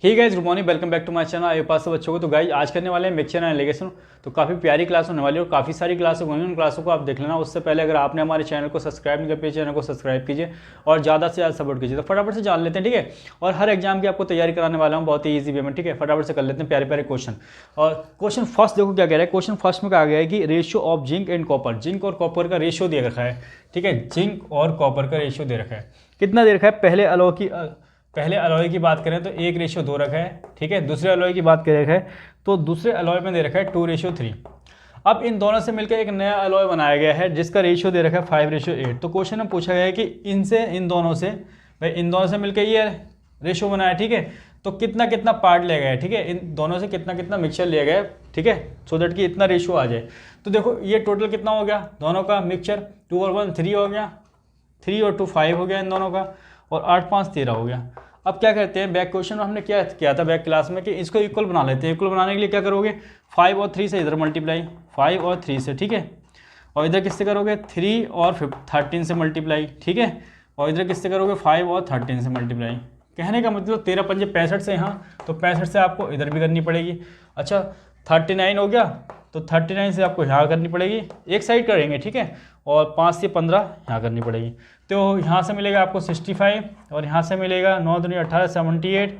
ठीक है, good morning, welcome back to my channel. आए पास बच्चों को तो गाइस आज करने वाले हैं मिक्सचर एंड एलिगेशन। तो काफ़ी प्यारी क्लास होने वाली है और काफ़ी सारी क्लास होंगी, उन क्लासों को आप देख लेना। उससे पहले अगर आपने हमारे चैनल को सब्सक्राइब नहीं किया, चैनल को सब्सक्राइब कीजिए और ज़्यादा से ज़्यादा सपोर्ट कीजिए। तो फटाफट से जान लेते हैं, ठीक है। और हर एग्जाम की आपको तैयारी कराने वाला हूँ बहुत ही ईजी वे में, ठीक है। फटाफट से कर लेते हैं प्यारे प्यारे क्वेश्चन। और क्वेश्चन फर्स्ट देखो क्या कह रहा है। क्वेश्चन फर्स्ट में कहा गया है कि ratio of zinc and copper, zinc और कॉपर का रेशियो दे रखा है, ठीक है। जिंक और कॉपर का रेशियो दे रखा है, कितना दे रखा है। पहले अलॉय की बात करें तो 1:2 रखा है, ठीक है। दूसरे अलॉय की बात करें है तो दूसरे अलॉय में दे रखा है 2:3। अब इन दोनों से मिलकर एक नया अलॉय बनाया गया है जिसका रेशियो दे रखा है 5:8। तो क्वेश्चन में पूछा गया है कि इन दोनों से मिलकर ये रेशियो बनाया, ठीक है। तो कितना कितना पार्ट लिया गया है, ठीक है। इन दोनों से कितना कितना मिक्सचर लिया गया है, ठीक है, सो दैट कि इतना रेशियो आ जाए। तो देखो ये टोटल कितना हो गया दोनों का मिक्सचर, 2 और 1 3 हो गया, 3 और 2 5 हो गया इन दोनों का, और 8 5 13 हो गया। अब क्या करते हैं, बैक क्वेश्चन में हमने क्या किया था बैक क्लास में कि इसको इक्वल बना लेते हैं। इक्वल बनाने के लिए क्या करोगे, 5 और 3 से इधर मल्टीप्लाई, 5 और 3 से, ठीक है। और इधर किससे करोगे, 3 और 13 से मल्टीप्लाई, ठीक है। और इधर किससे करोगे, 5 और 13 से मल्टीप्लाई। कहने का मतलब 13 पंजे 65 से यहाँ, तो 65 से आपको इधर भी करनी पड़ेगी। अच्छा 39 हो गया तो 39 से आपको यहाँ करनी पड़ेगी, एक साइड करेंगे, ठीक है। और 5 से 15 यहाँ करनी पड़ेगी। तो यहाँ से मिलेगा आपको 65 और यहाँ से मिलेगा 9 दूनी 18 78,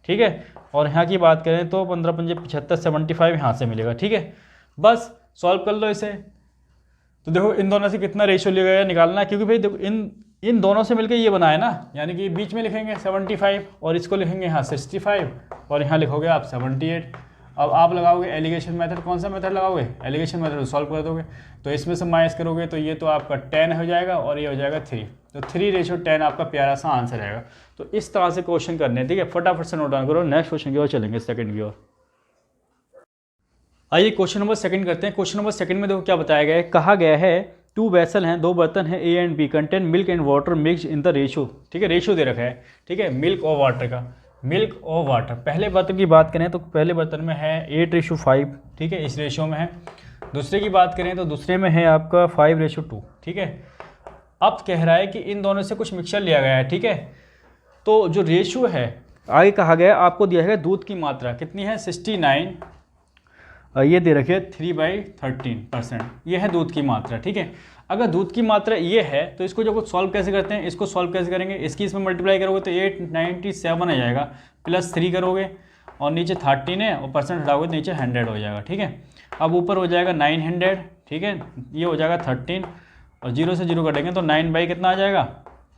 ठीक है। और यहाँ की बात करें तो 15 पंजे 75 75 यहाँ से मिलेगा, ठीक है। बस सॉल्व कर लो इसे। तो देखो इन दोनों से कितना रेशियो लिया गया निकालना है, क्योंकि भाई देखो इन दोनों से मिलकर ये बना है ना, यानी कि बीच में लिखेंगे 75 और इसको लिखेंगे यहाँ 65 और यहाँ लिखोगे आप 78। अब आप लगाओगे एलिगेशन मेथड, कौन सा मेथड लगाओगे, एलिगेशन मेथड सॉल्व कर दोगे। तो इसमें से माइनस करोगे तो ये तो आपका 10 हो जाएगा और ये हो जाएगा 3, तो 3:10 आपका प्यारा सा आंसर आएगा। तो इस तरह से क्वेश्चन करने हैं, ठीक है। फटाफट से नोट डाउन करो। नेक्स्ट क्वेश्चन की ओर चलेंगे, सेकंड की ओर। आइए क्वेश्चन नंबर सेकंड करते हैं। क्वेश्चन नंबर सेकंड में देखो क्या बताया गया है। कहा गया है 2 वेसल हैं, 2 बर्तन हैं, A and B, contain milk and water mix in the ratio, ठीक है। रेशियो दे रखा है, ठीक है, मिल्क और वाटर का। मिल्क और वाटर, पहले बर्तन की बात करें तो पहले बर्तन में है 8:5, ठीक है, इस रेशियो में है। दूसरे की बात करें तो दूसरे में है आपका 5:2, ठीक है। अब कह रहा है कि इन दोनों से कुछ मिक्सचर लिया गया है, ठीक है। तो जो रेशियो है आगे कहा गया आपको दिया है दूध की मात्रा कितनी है 69, ये दे रखे 3/13%, ये है दूध की मात्रा, ठीक है। अगर दूध की मात्रा ये है तो इसको जब सॉल्व कैसे करते हैं, इसको सॉल्व कैसे करेंगे, इसकी इसमें मल्टीप्लाई करोगे तो 897 आ जाएगा, प्लस 3 करोगे और नीचे 13 है और परसेंट हटाओगे तो नीचे 100 हो जाएगा, ठीक है। अब ऊपर हो जाएगा 900, ठीक है, ये हो जाएगा 13 और 0 से 0 कटेंगे तो 9 बाई कितना आ जाएगा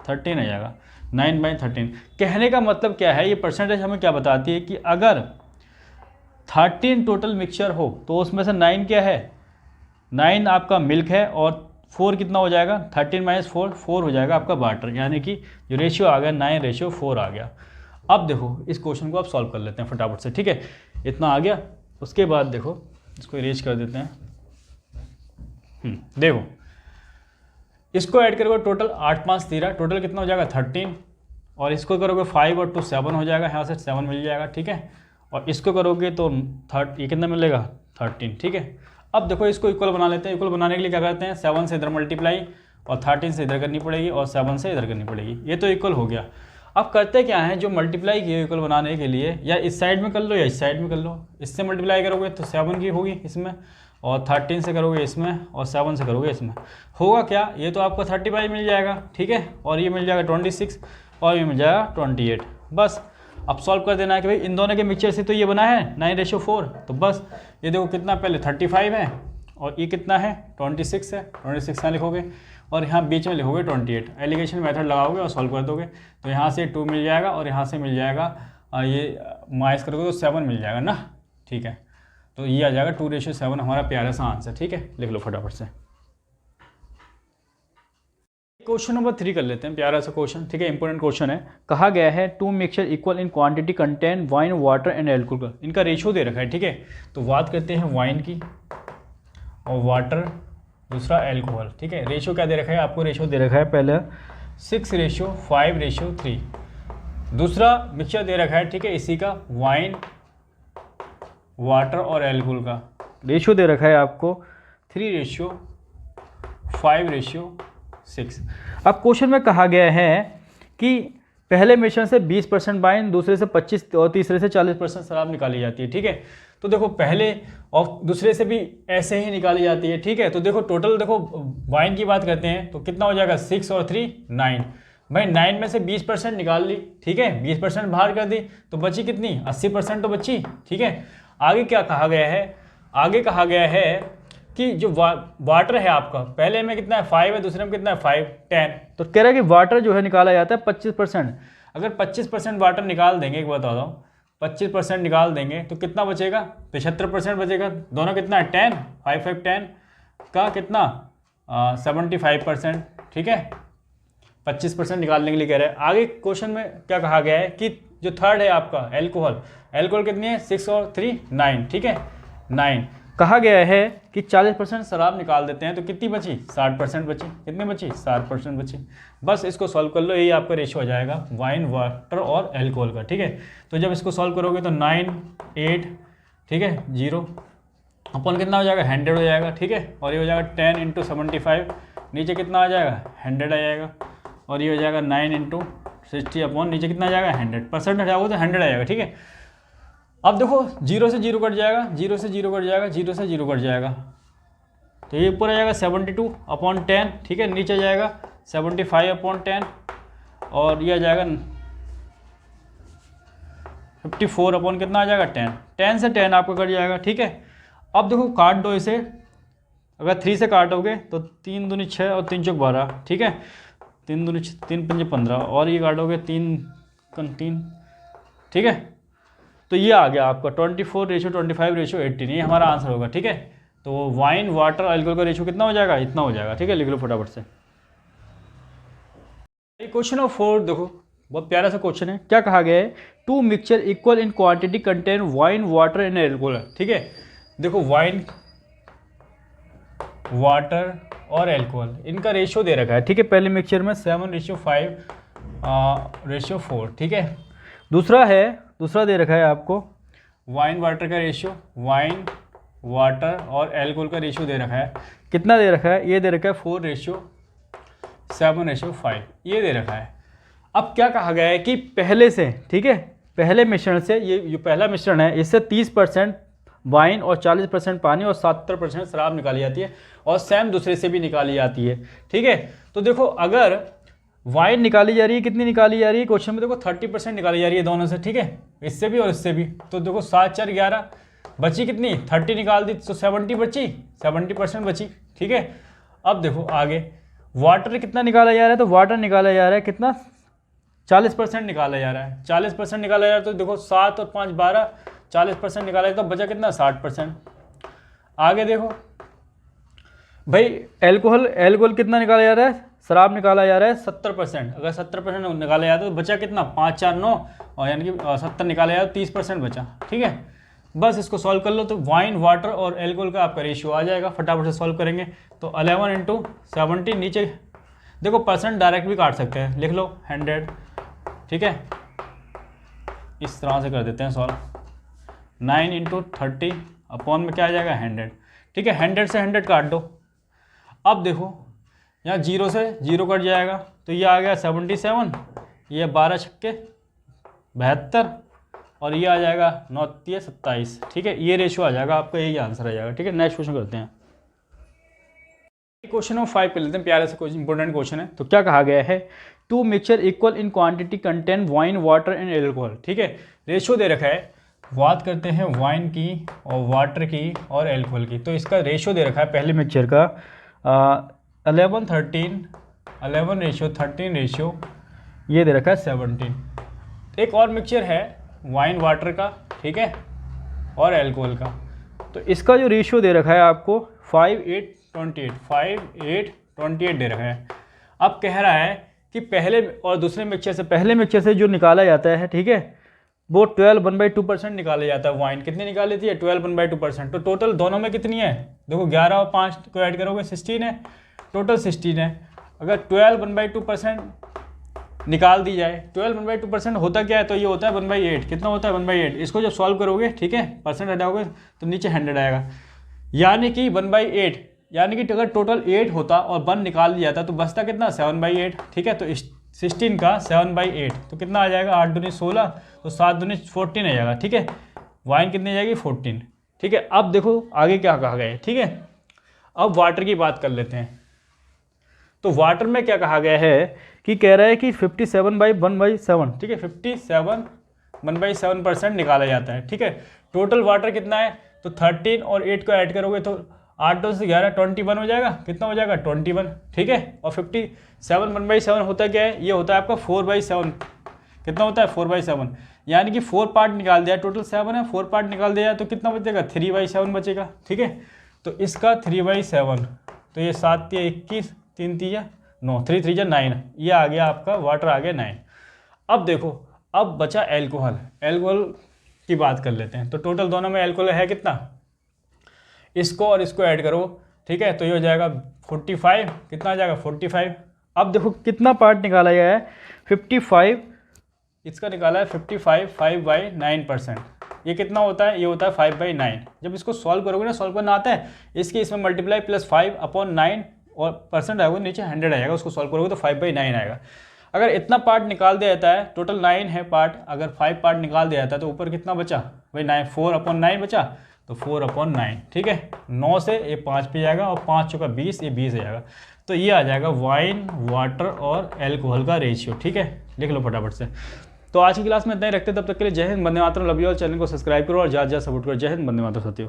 13 आ जाएगा, 9/13। कहने का मतलब क्या है, ये परसेंटेज हमें क्या बताती है कि अगर 13 टोटल मिक्सचर हो तो उसमें से 9 क्या है, 9 आपका मिल्क है और 4 कितना हो जाएगा, 13 - 4 हो जाएगा आपका वाटर, यानी कि जो रेशियो आ गया 9:4 आ गया। अब देखो इस क्वेश्चन को आप सॉल्व कर लेते हैं फटाफट से, ठीक है। इतना आ गया, उसके बाद देखो इसको इरेज कर देते हैं। देखो इसको ऐड करोगे टोटल 8 5 13, टोटल कितना हो जाएगा 13, और इसको करोगे 5 और 2 7 हो जाएगा, यहाँ से 7 मिल जाएगा, ठीक है। और इसको करोगे तो ये कितना मिलेगा 13, ठीक है। अब देखो इसको इक्वल बना लेते हैं। इक्वल बनाने के लिए क्या करते हैं, 7 से इधर मल्टीप्लाई और 13 से इधर करनी पड़ेगी और 7 से इधर करनी पड़ेगी, ये तो इक्वल हो गया। अब करते क्या है, जो मल्टीप्लाई किए इक्वल बनाने के लिए या इस साइड में कर लो या इस साइड में कर लो। इससे मल्टीप्लाई करोगे तो 7 की होगी इसमें, और 13 से करोगे इसमें, और 7 से करोगे इसमें, होगा क्या, ये तो आपको 35 मिल जाएगा, ठीक है। और ये मिल जाएगा 26 और ये मिल जाएगा 28। बस अब सॉल्व कर देना है कि भाई इन दोनों के मिक्सचर से तो ये बना है 9:4, तो बस ये देखो कितना, पहले 35 है और ये कितना है 26 है, 26 यहाँ लिखोगे और यहाँ बीच में लिखोगे 28। एलिगेशन मेथड लगाओगे और सॉल्व कर दोगे तो यहाँ से 2 मिल जाएगा और यहाँ से मिल जाएगा, ये माइनस करोगे तो 7 मिल जाएगा ना, ठीक है। तो ये आ जाएगा 2:7 हमारा प्यारा सा आंसर, ठीक है। लिख लो फटाफट से। क्वेश्चन नंबर 3 कर लेते हैं, प्यारा सा क्वेश्चन, ठीक है, इंपॉर्टेंट क्वेश्चन है। कहा गया है 2 mixture equal in quantity contain wine water and alcohol, इनका रेशियो दे रखा है, ठीक है। तो बात करते हैं वाइन की और वाटर, दूसरा एल्कोहल, ठीक है। रेशियो क्या दे रखा है आपको, रेशियो दे रखा है पहले 6:5:3। दूसरा मिक्सचर दे रखा है, ठीक है, इसी का वाइन वाटर और एल्कोहल का रेशियो दे रखा है आपको 3:5:6। अब क्वेश्चन में कहा गया है कि पहले मिश्रण से 20% वाइन, दूसरे से 25 और तीसरे से 40% शराब निकाली जाती है। ठीक है, तो देखो पहले और दूसरे से भी ऐसे ही निकाली जाती है। ठीक है, तो देखो टोटल देखो वाइन की बात करते हैं तो कितना हो जाएगा 6 और 3 9। भाई 9 में से 20% निकाल ली। ठीक है, 20% बाहर कर दी तो बची कितनी 80% तो बची। ठीक है, आगे क्या कहा गया है, आगे कहा गया है कि जो वाटर है आपका पहले में कितना है 5 है, दूसरे में कितना है 5 10, तो कह रहा है कि वाटर जो है निकाला जाता है 25%। अगर 25% वाटर निकाल देंगे, एक बता दूँ 25% निकाल देंगे तो कितना बचेगा 75% बचेगा। दोनों कितना है 10 5 5 10 का कितना 75%। ठीक है, 25% निकालने के लिए कह रहे हैं। आगे क्वेश्चन में क्या कहा गया है कि जो थर्ड है आपका एल्कोहल, एल्कोहल कितनी है 6 और 3 9। ठीक है 9, कहा गया है कि 40% शराब निकाल देते हैं तो कितनी बची 60% बची। कितनी बची 60% बची। बस इसको सॉल्व कर लो, यही आपका रेशियो हो जाएगा वाइन वाटर और एल्कोहल का। ठीक है, तो जब इसको सॉल्व करोगे तो 9 8 ठीक है 0 अपन कितना हो जाएगा 100 हो जाएगा। ठीक है, और ये हो जाएगा 10 इंटू 75, नीचे कितना आ जाएगा 100 आ जाएगा, और ये हो जाएगा 9 इंटू 60 अपॉन नीचे कितना आ जाएगा 100% हटाओगे तो 100 आएगा। ठीक है, अब देखो 0 से 0 कट जाएगा, 0 से 0 कट जाएगा, 0 से 0 कट जाएगा, तो ये ऊपर आ जाएगा 72 अपॉन 10। ठीक है, नीचे जाएगा 75 अपॉन 10, और ये आ जाएगा 54 अपॉन कितना आ जाएगा 10। 10 से 10 आपका कट जाएगा। ठीक है, अब देखो काट दो इसे, अगर 3 से काटोगे तो 3 दूनी 6 और 3 चौक 12। ठीक है, 3 दूनी 3 पंजे 15, और ये काटोगे 3 3। ठीक है, तो ये आ गया आपका 24:25:18, ये हमारा आंसर होगा। ठीक है, तो वाइन वाटर अल्कोहल का रेशियो कितना हो जाएगा, इतना हो जाएगा। ठीक है, लिख लो फटाफट से। क्वेश्चन नंबर 4 देखो, बहुत प्यारा सा क्वेश्चन है। क्या कहा गया है, 2 mixture equal in quantity contain wine water and alcohol. ठीक है, देखो वाइन वाटर और एल्कोहल इनका रेशियो दे रखा है। ठीक है, पहले मिक्सचर में 7:5:4। ठीक है, दूसरा दे रखा है आपको वाइन वाटर का रेशियो, वाइन वाटर और एल्कोहल का रेशियो दे रखा है। कितना दे रखा है, ये दे रखा है 4:7:5, ये दे रखा है। अब क्या कहा गया है कि पहले से, ठीक है, पहले मिश्रण से, ये जो पहला मिश्रण है इससे 30% वाइन और 40% पानी और 70% शराब निकाली जाती है, और सेम दूसरे से भी निकाली जाती है। ठीक है, तो देखो अगर वाइन निकाली जा रही है, कितनी निकाली जा रही है क्वेश्चन में देखो 30% निकाली जा रही है दोनों से। ठीक है, इससे भी और इससे भी, तो देखो 7 4 11 बची कितनी 30 निकाल दी तो 70 बची, 70% बची। ठीक है, अब देखो आगे वाटर कितना निकाला जा रहा है, तो वाटर निकाला जा रहा है कितना 40% निकाला जा रहा है, 40% निकाला जा रहा है। तो देखो 7 और 5 12, 40% निकाला है तो बचा कितना 60%। आगे देखो भाई एल्कोहल कितना निकाला जा रहा है, शराब निकाला जा रहा है 70%। अगर 70% निकाला जाता है तो बचा कितना 5 4 9, और यानी कि 70 निकाला जाए तो 30% बचा। ठीक है, बस इसको सॉल्व कर लो तो वाइन वाटर और एल्कोहल का आपका रेशियो आ जाएगा। फटाफट से सॉल्व करेंगे तो 11 इंटू 70, नीचे देखो परसेंट डायरेक्ट भी काट सकते हैं, लिख लो 100। ठीक है, इस तरह से कर देते हैं सॉल्व। 9 इंटू 30 अपॉन में क्या आ जाएगा 100। ठीक है, 100 से 100 काट दो। अब देखो यहाँ 0 से 0 कट जाएगा तो ये आ गया 77, ये 12 छक्के 72, और ये आ जाएगा 9 3 27। ठीक है, ये रेशियो आ जाएगा आपका, यही आंसर आ जाएगा। ठीक है, नेक्स्ट क्वेश्चन करते हैं। क्वेश्चन नंबर 5 पे लेते हैं, प्यारे से क्वेश्चन, इंपॉर्टेंट क्वेश्चन है। तो क्या कहा गया है, 2 mixture equal in quantity contain wine water and alcohol. ठीक है, रेशियो दे रखा है, बात करते हैं वाइन की और वाटर की और एल्कोहल की। तो इसका रेशियो दे रखा है पहले मिक्सचर का 11 13, 11 रेशियो 13 रेशियो, ये दे रखा है 17। एक और मिक्सचर है वाइन वाटर का, ठीक है, और एल्कोहल का। तो इसका जो रेशियो दे रखा है आपको 5:8:28, 5:8:28 दे रखा है। अब कह रहा है कि पहले और दूसरे मिक्सचर से, पहले मिक्सचर से जो निकाला जाता है, ठीक है, वो 12 1/2% निकाला जाता है। वाइन कितनी निकाल लेती है 12 1/2%। तो टोटल दोनों में कितनी है, देखो 11 और 5 को ऐड करोगे 16 है, टोटल 16 है। अगर 12 1/2% निकाल दी जाए, 12 1/2% होता क्या है, तो ये होता है 1/8। कितना होता है 1/8। इसको जब सॉल्व करोगे, ठीक है, परसेंट हटाओगे तो नीचे 100 आएगा, यानी कि 1/8, यानी कि अगर टोटल 8 होता और 1 निकाल दिया जाता तो बचता कितना 7/8। ठीक है, तो 16 का 7/8 तो कितना आ जाएगा, 8 दूनी 16, तो 7 दूनी 14 आ जाएगा। ठीक है, वाइन कितनी आ जाएगी, 14। ठीक है, अब देखो आगे क्या कहा गया है। ठीक है, अब वाटर की बात कर लेते हैं। तो वाटर में क्या कहा गया है कि कह रहा है कि 57/1/7। ठीक है, 57 1/7% निकाला जाता है। ठीक है, टोटल वाटर कितना है, तो 13 और 8 को ऐड करोगे तो 8 2 से 11 21 हो जाएगा। कितना हो जाएगा, 21। ठीक है, और 57 1/7 होता क्या है, ये होता है आपका 4/7। कितना होता है, 4/7, यानी कि 4 पार्ट निकाल दिया, टोटल 7 है, 4 पार्ट निकाल दिया तो कितना बचेगा, 3/7 बचेगा। ठीक है, तो इसका 3/7, तो ये 7 3 21, 3 3 9, 3 3 9, ये आ गया आपका वाटर, आ गया 9। अब देखो, अब बचा एल्कोहल। एल्कोहल की बात कर लेते हैं। तो टोटल दोनों में एल्कोहल है कितना, इसको और इसको ऐड करो। ठीक है, तो ये हो जाएगा 45। कितना आ जाएगा, 45। अब देखो कितना पार्ट निकाला गया है, 55, इसका निकाला है 55, 5/9%। ये कितना होता है, ये होता है 5/9। जब इसको सॉल्व करोगे ना, सॉल्व करना आता है, इसके इसमें मल्टीप्लाई प्लस 5/9 और परसेंट आएगा नीचे 100 आएगा, उसको सॉल्व करोगे तो 5/9 आएगा। अगर इतना पार्ट निकाल दिया जाता है, टोटल 9 है पार्ट, अगर 5 पार्ट निकाल दिया जाता है तो ऊपर कितना बचा भाई, 9, 4/9 बचा, तो 4/9। ठीक है, 9 से ये 5 पे जाएगा और 5 चौका 20, ये 20 आ जाएगा। तो ये आ जाएगा वाइन, वाटर और एल्कोहल का रेशियो। ठीक है, लिख लो फटाफट से। तो आज की क्लास में इतना ही रखते, तब तक के लिए जय Hind, Vande Mataram, love you all. Channel को सब्सक्राइब करो और ज़्यादा सपोर्ट करो। जय हिंद, वंदे मातरम साथियों।